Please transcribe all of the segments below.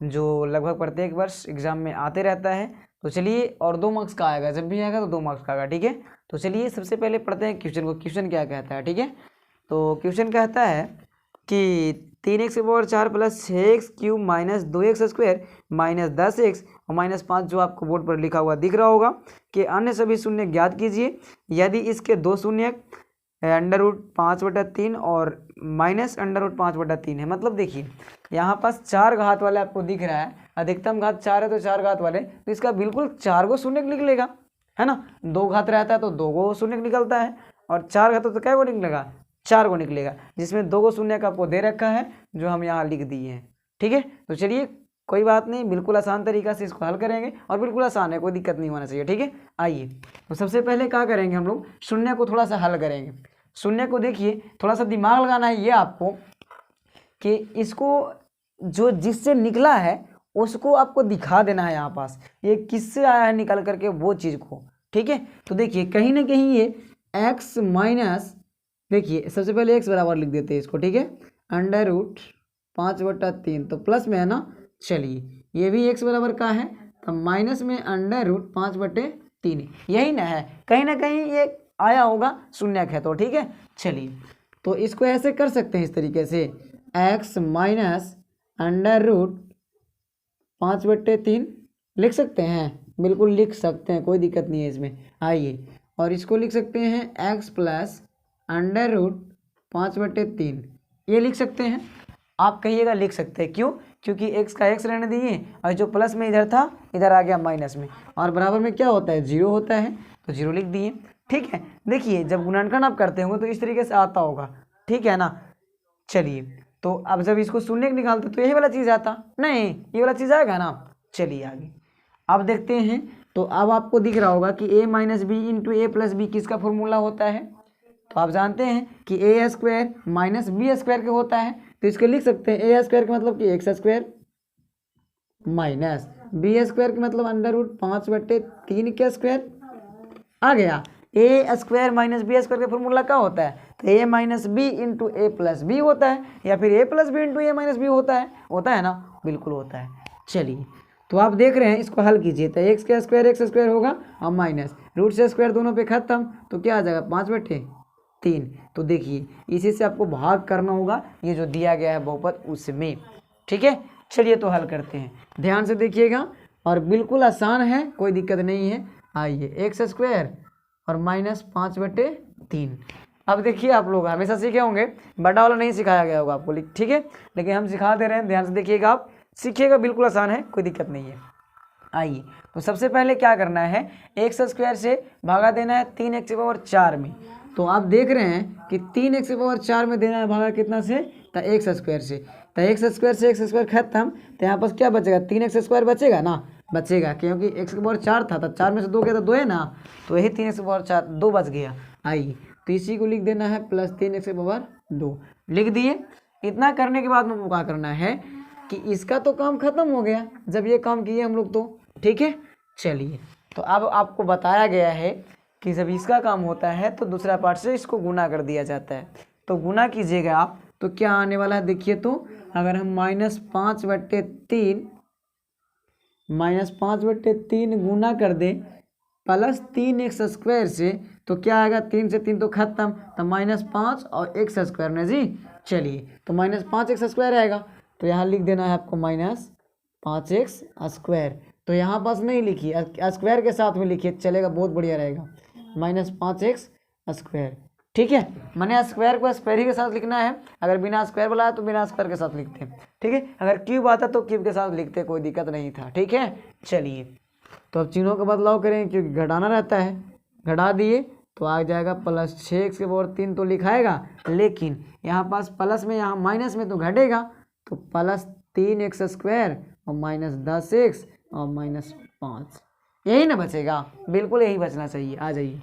जो लगभग प्रत्येक वर्ष एग्जाम में आते रहता है। तो चलिए, और 2 मार्क्स का आएगा, जब भी आएगा तो 2 मार्क्स का आएगा, ठीक है। तो चलिए सबसे पहले पढ़ते हैं क्वेश्चन को। क्वेश्चन क्या कहता है, ठीक है। तो क्वेश्चन कहता है कि 3x⁴ plus 6x³ minus 2x² minus 10x और माइनस 5 जो आपको बोर्ड पर लिखा हुआ दिख रहा होगा कि अन्य सभी शून्य ज्ञात कीजिए यदि इसके 2 शून्य √5/3 और माइनस √5/3 है। मतलब देखिए यहाँ पास 4 घात वाले आपको दिख रहा है, अधिकतम घात 4 है तो 4 घात वाले, तो इसका बिल्कुल 4 गो शून्य निकलेगा, है ना। 2 घात रहता है तो 2 गो शून्य निकलता है, और 4 घात तो क्या गो निकलेगा, 4 गो निकलेगा, जिसमें 2 गो शून्य का आपको दे रखा है जो हम यहाँ लिख दिए हैं, ठीक है। तो चलिए कोई बात नहीं, बिल्कुल आसान तरीका से इसको हल करेंगे, और बिल्कुल आसान है, कोई दिक्कत नहीं होना चाहिए, ठीक है। आइए तो सबसे पहले क्या करेंगे, हम लोग शून्य को थोड़ा सा हल करेंगे। शून्य को देखिए, थोड़ा सा दिमाग लगाना है ये आपको कि इसको जो जिससे निकला है उसको आपको दिखा देना है यहाँ पास, ये किससे आया है निकल करके वो चीज़ को, ठीक है। तो देखिए कहीं ना कहीं ये x माइनस, देखिए सबसे पहले x बराबर लिख देते हैं इसको, ठीक है, √5/3 तो प्लस में है ना। चलिए ये भी x बराबर का है तो माइनस में √5/3, यही ना है, कहीं ना कहीं ये आया होगा शून्यक है तो, ठीक है। चलिए तो इसको ऐसे कर सकते हैं इस तरीके से, x माइनस √5/3 लिख सकते हैं, बिल्कुल लिख सकते हैं, कोई दिक्कत नहीं है इसमें। आइए और इसको लिख सकते हैं x प्लस √5/3, ये लिख सकते हैं। आप कहिएगा लिख सकते हैं, क्यों, क्योंकि x का x रहने दीजिए, और जो प्लस में इधर था इधर आ गया माइनस में, और बराबर में क्या होता है, 0 होता है, तो 0 लिख दिए, ठीक है। देखिए जब गुणनखंड आप करते होंगे तो इस तरीके से आता होगा, ठीक है ना। चलिए तो अब जब इसको शून्य निकालते तो यही वाला चीज़ आता, नहीं ये वाला चीज़ आएगा ना। चलिए आगे अब देखते हैं। तो अब आपको दिख रहा होगा कि a minus B into A plus B किसका फॉर्मूला होता है, तो आप जानते हैं कि a² माइनस b² के होता है, तो इसको लिख सकते हैं a² का मतलब कि x² माइनस b² का मतलब √5/3 के स्क्वायर आ गया। a² माइनस b² का फॉर्मूला क्या होता है, तो a minus B into A plus B होता है, या फिर a plus B into A minus B होता है ना, बिल्कुल होता है। चलिए तो आप देख रहे हैं, इसको हल कीजिए तो x² होगा और माइनस रूट से स्क्वायर दोनों पे खत्म, तो क्या आ जाएगा 5/3। तो देखिए इसी से आपको भाग करना होगा ये जो दिया गया है बहुपद उसमें, ठीक है। चलिए तो हल करते हैं, ध्यान से देखिएगा, और बिल्कुल आसान है, कोई दिक्कत नहीं है। आइए x² और माइनस 5/3। अब देखिए आप लोग हमेशा सीखे होंगे, बड़ा वाला नहीं सिखाया गया होगा आपको, ठीक है, लेकिन हम सिखा दे रहे हैं, ध्यान से देखिएगा, आप सीखिएगा, बिल्कुल आसान है, कोई दिक्कत नहीं है। आइए तो सबसे पहले क्या करना है, x² से भागा देना है 3x⁴ में। तो आप देख रहे हैं कि 3x⁴ में देना है भागा कितना से, तो x² से, तो x² से x² खत्म, तो यहाँ पर क्या बचेगा, 3x² बचेगा ना, बचेगा, क्योंकि x⁴ था तो 4 में से 2 गया तो 2 है ना, तो यही 3x⁴ 2 बच गया। आइए तो इसी को लिख देना है प्लस 3x⁴ लिख दिए। इतना करने के बाद में क्या करना है कि इसका तो काम खत्म हो गया जब ये काम किए हम लोग, तो ठीक है। चलिए तो अब आपको बताया गया है कि जब इसका काम होता है तो दूसरा पार्ट से इसको गुना कर दिया जाता है, तो गुना कीजिएगा आप, तो क्या आने वाला है देखिए, तो अगर हम -5/3 गुना कर दें प्लस 3x² से, तो क्या आएगा, 3 से 3 तो खत्म, तो -5 और x² ने जी। चलिए तो -5x² आएगा, तो यहाँ लिख देना है आपको -5x², तो यहाँ पास नहीं लिखिए, स्क्वायर के साथ में लिखिए, चलेगा, बहुत बढ़िया रहेगा, -5x², ठीक है। मैंने स्क्वायर को स्क्वायर ही के साथ लिखना है, अगर बिना स्क्वायर वाला है तो बिना स्क्वायर के साथ लिखते हैं, ठीक है। अगर क्यूब आता तो क्यूब के साथ लिखते, कोई दिक्कत नहीं था, ठीक है। चलिए तो अब चिन्हों का बदलाव करें, क्योंकि घटाना रहता है, घटा दिए तो आ जाएगा प्लस 6x⁴ तो लिखाएगा, लेकिन यहाँ पास प्लस में, यहाँ माइनस में तो घटेगा, तो प्लस 3x² और माइनस 10x और -5, यही ना बचेगा, बिल्कुल यही बचना चाहिए। आ जाइए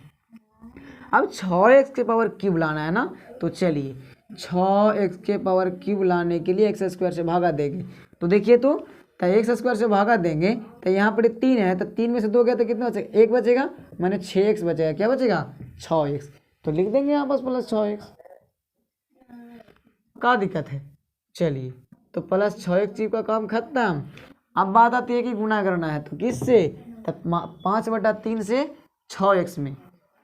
अब 6x³ लाना है ना, तो चलिए 6x³ लाने के लिए x² से भागा देंगे, तो देखिए तो x² से भागा देंगे तो यहाँ पर 3 है, तो 3 में से 2 गया तो कितना बचेगा, 1 बचेगा, मैंने 6x बचेगा, क्या बचेगा 6x, तो लिख देंगे यहाँ पास प्लस 6x, क्या दिक्कत है। चलिए तो प्लस 6x का काम खत्म। अब बात आती है कि गुना करना है तो किससे, तब 5/3 से 6x में।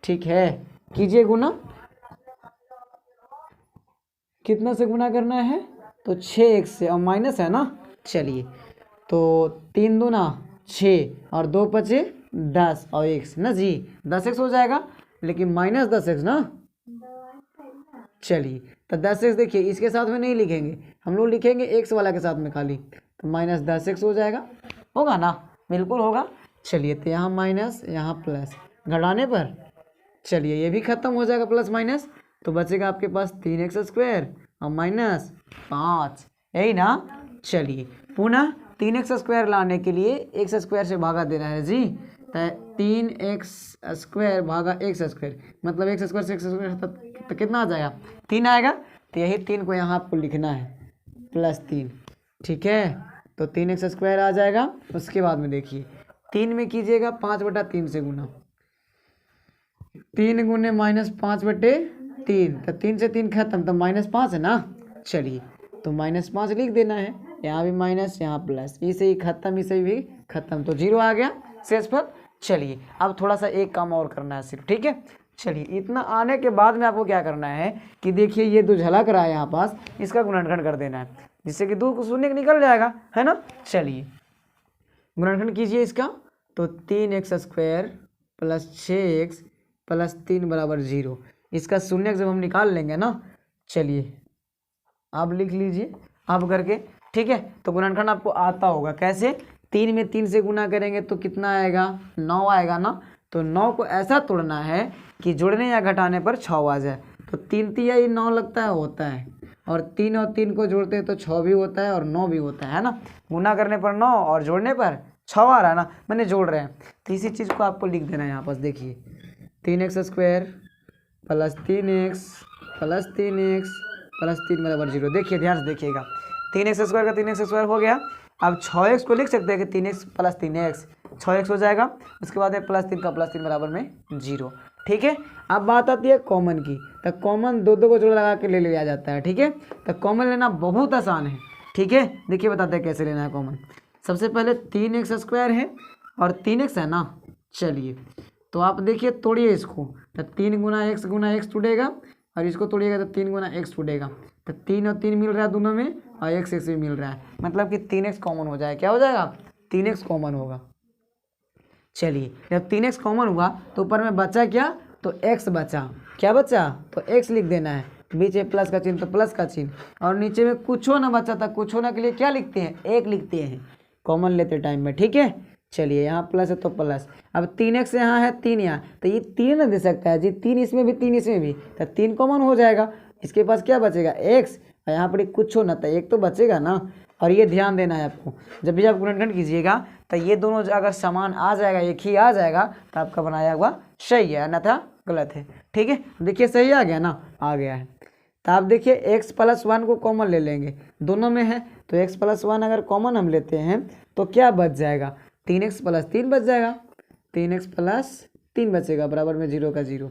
ठीक है, कीजिए गुना। कितना से गुना करना है, तो 6x से, और माइनस है ना। चलिए, तो 3 दूना 6 और 2 बचे 10 और x ना जी, 10x हो जाएगा, लेकिन माइनस 10x ना। चलिए, तो 10x देखिए इसके साथ में नहीं लिखेंगे, हम लोग लिखेंगे x वाला के साथ में खाली, तो माइनस 10x हो जाएगा। होगा ना, बिल्कुल होगा। चलिए, तो यहाँ माइनस यहाँ प्लस, घटाने पर चलिए ये भी खत्म हो जाएगा प्लस माइनस, तो बचेगा आपके पास 3x² और माइनस 5, यही ना। चलिए, पुनः 3x² लाने के लिए x² से भागा देना है जी, तो 3x² भागा x², मतलब x² से x² तो कितना आ जाएगा, 3 आएगा। तो यही 3 को यहाँ आपको लिखना है, +3। ठीक है, तो 3x² आ जाएगा। उसके बाद में देखिए 3 में कीजिएगा 5/3 से गुना, 3 गुने -5/3, तो 3 से 3 खत्म, तो -5 है ना। चलिए, तो -5 लिख देना है, यहाँ भी माइनस यहाँ प्लस, इसे ही खत्म इसे भी खत्म, तो 0 आ गया शेषफल। चलिए, अब थोड़ा सा एक काम और करना है सिर्फ। ठीक है, चलिए, इतना आने के बाद में आपको क्या करना है कि देखिए ये 2 झलक रहा है यहाँ पास, इसका गुणनखंड कर देना है, जिससे कि 2 शून्य निकल जाएगा, है ना। चलिए, गुणनखंड कीजिए इसका, तो 3x² + 6x + 3 = 0। इसका शून्य जब हम निकाल लेंगे ना, चलिए आप लिख लीजिए अब करके। ठीक है, तो गुणनखंड आपको आता होगा कैसे, 3 में 3 से गुना करेंगे तो कितना आएगा, 9 आएगा ना। तो 9 को ऐसा तोड़ना है कि जोड़ने या घटाने पर 6 आ जाए। तो 3 3 या 9 लगता है, होता है, और 3 और 3 को जोड़ते हैं तो 6 भी होता है और 9 भी होता है ना। गुना करने पर 9 और जोड़ने पर 6 आ रहा है ना, मैंने जोड़ रहे हैं। तो इसी चीज़ को आपको लिख देना है यहाँ पास। देखिए 3x² + 3x + 3x + 3 = 0। देखिए ध्यान से देखिएगा, 3x² का 3x² हो गया। अब 6x को लिख सकते हैं कि 3x + 3x, 6x हो जाएगा। उसके बाद है +3 का +3 = 0। ठीक है, अब बात आती है कॉमन की, तो कॉमन 2 को जोड़ लगा के ले लिया जाता है। ठीक है, तो कॉमन लेना बहुत आसान है। ठीक है, देखिए बताते हैं कैसे लेना है कॉमन। सबसे पहले 3x² है और 3x है ना। चलिए, तो आप देखिए तोड़िए इसको, तो 3 × x टूटेगा, और इसको तोड़िएगा तो 3 × x टूटेगा। तो 3 और 3 मिल रहा है दोनों में, और x भी मिल रहा है, मतलब कि 3x कॉमन हो जाएगा। क्या हो जाएगा, 3x कॉमन होगा। चलिए, जब 3x कॉमन हुआ तो ऊपर में बचा क्या, तो x बचा। क्या बचा, तो x लिख देना है, बीच में प्लस का चिन्ह तो प्लस का चिन्ह, और नीचे में कुछ ना बचा था, कुछ होने के लिए क्या लिखते हैं, 1 लिखते हैं कॉमन लेते टाइम में। ठीक है, चलिए यहाँ प्लस है तो प्लस। अब 3x यहाँ है, 3 यहाँ, तो ये 3 ना दे सकता है जी, 3 इसमें भी 3 इसमें भी, तो 3 कॉमन हो जाएगा। इसके पास क्या बचेगा, x, और यहाँ पर कुछ हो ना, तो 1 तो बचेगा ना। और ये ध्यान देना है आपको, जब भी आप गुणनखंड कीजिएगा तो ये दोनों अगर समान आ जाएगा, एक ही आ जाएगा, तो आपका बनाया हुआ सही है, अन्यथा गलत है। ठीक है, देखिए सही आ गया ना, आ गया है। तो आप देखिए x + 1 को कॉमन ले लेंगे, दोनों में है, तो x + 1 अगर कॉमन हम लेते हैं तो क्या बच जाएगा, 3x + 3 बच जाएगा, 3x + 3 बचेगा, बराबर में 0 का 0।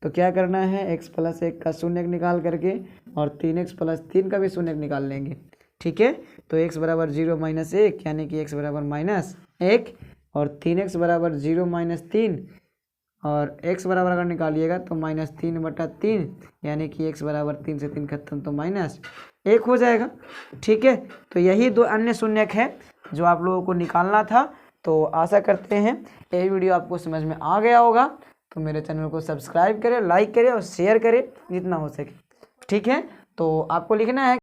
तो क्या करना है, x + 1 का शून्य निकाल करके और 3x + 3 का भी शून्य निकाल लेंगे। ठीक है, तो x = 0 - 1, यानी कि x = -1, और 3x = 0 - 3, और x बराबर अगर निकालिएगा तो -3/3, यानी कि x = 3 से 3 खत्म, तो -1 हो जाएगा। ठीक है, तो यही 2 अन्य शून्यक है जो आप लोगों को निकालना था। तो आशा करते हैं ये वीडियो आपको समझ में आ गया होगा। तो मेरे चैनल को सब्सक्राइब करें, लाइक करें और शेयर करें जितना हो सके। ठीक है, तो आपको लिखना है